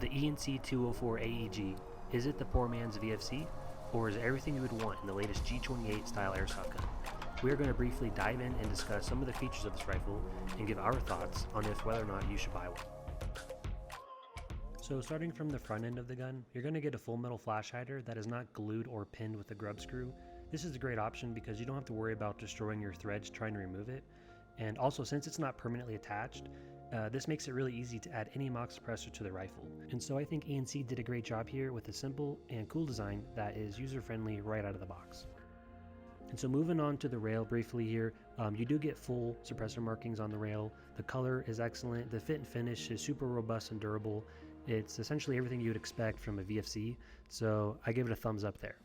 The EC-204 AEG, is it the poor man's VFC, or is it everything you would want in the latest G28 style airsoft gun? We are going to briefly dive in and discuss some of the features of this rifle and give our thoughts on whether or not you should buy one. So starting from the front end of the gun, you're going to get a full metal flash hider that is not glued or pinned with a grub screw. This is a great option because you don't have to worry about destroying your threads trying to remove it. And also, since it's not permanently attached, this makes it really easy to add any MOX suppressor to the rifle. And so I think ENC did a great job here with a simple and cool design that is user-friendly right out of the box. And so moving on to the rail briefly here, you do get full suppressor markings on the rail. The color is excellent. The fit and finish is super robust and durable. It's essentially everything you would expect from a VFC, so I give it a thumbs up there.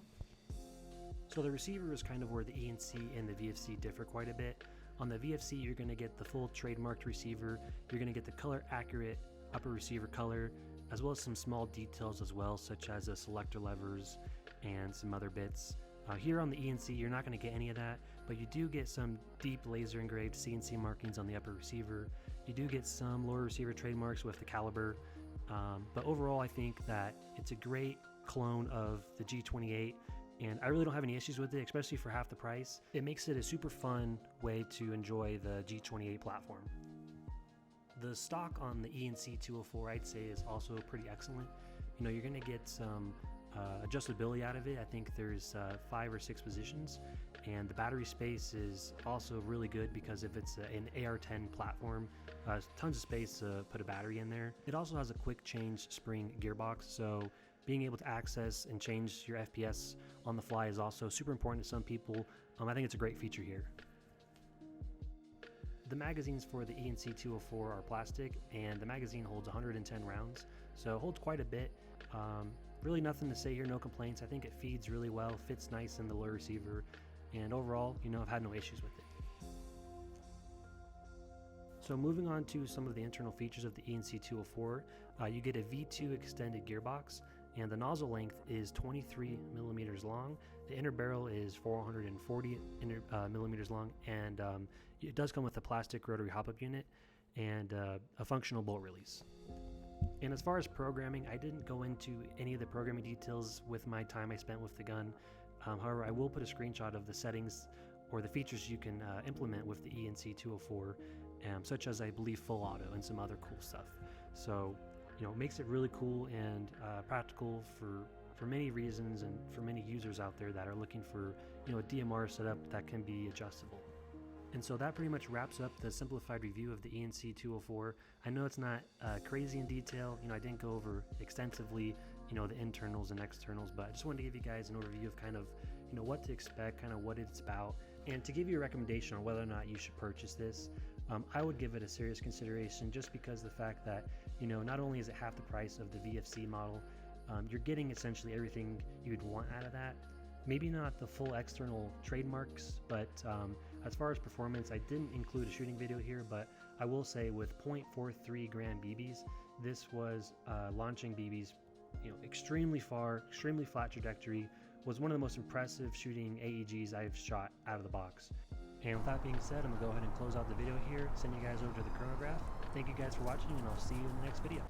So the receiver is kind of where the ENC and the VFC differ quite a bit. On the VFC, you're going to get the full trademarked receiver. You're going to get the color accurate upper receiver color, as well as some small details as well, such as the selector levers and some other bits. Here on the ENC, you're not going to get any of that, but you do get some deep laser engraved CNC markings on the upper receiver. You do get some lower receiver trademarks with the caliber, but overall I think that it's a great clone of the G28, and I really don't have any issues with it, especially for half the price. It makes it a super fun way to enjoy the G28 platform. The stock on the ENC-204 I'd say is also pretty excellent. You know, you're going to get some adjustability out of it. I think there's 5 or 6 positions, and the battery space is also really good because if it's an AR-10 platform, tons of space to put a battery in there. It also has a quick change spring gearbox, so being able to access and change your FPS on the fly is also super important to some people. I think it's a great feature here. The magazines for the ENC-204 are plastic, and the magazine holds 110 rounds, so it holds quite a bit. Really nothing to say here, no complaints. I think it feeds really well, fits nice in the lower receiver, and overall, you know, I've had no issues with it. So moving on to some of the internal features of the ENC-204, you get a V2 extended gearbox, and the nozzle length is 23 millimeters long. The inner barrel is 440 millimeters long, and it does come with a plastic rotary hop-up unit and a functional bolt release. And as far as programming, I didn't go into any of the programming details with my time I spent with the gun. However, I will put a screenshot of the settings or the features you can implement with the ENC-204, such as I believe full auto and some other cool stuff. So, you know, it makes it really cool and practical for many reasons and for many users out there that are looking for, you know, a DMR setup that can be adjustable. And so that pretty much wraps up the simplified review of the ENC-204. I know it's not crazy in detail. You know, I didn't go over extensively, you know, the internals and externals, but I just wanted to give you guys an overview of kind of, you know, what to expect, kind of what it's about, and to give you a recommendation on whether or not you should purchase this. I would give it a serious consideration just because of the fact that, you know, not only is it half the price of the VFC model, you're getting essentially everything you'd want out of that. Maybe not the full external trademarks, but as far as performance, I didn't include a shooting video here, but I will say with 0.43 gram BBs, this was launching BBs, you know, extremely far, extremely flat trajectory, was one of the most impressive shooting AEGs I've shot out of the box. And with that being said, I'm gonna go ahead and close out the video here, send you guys over to the chronograph. Thank you guys for watching, and I'll see you in the next video.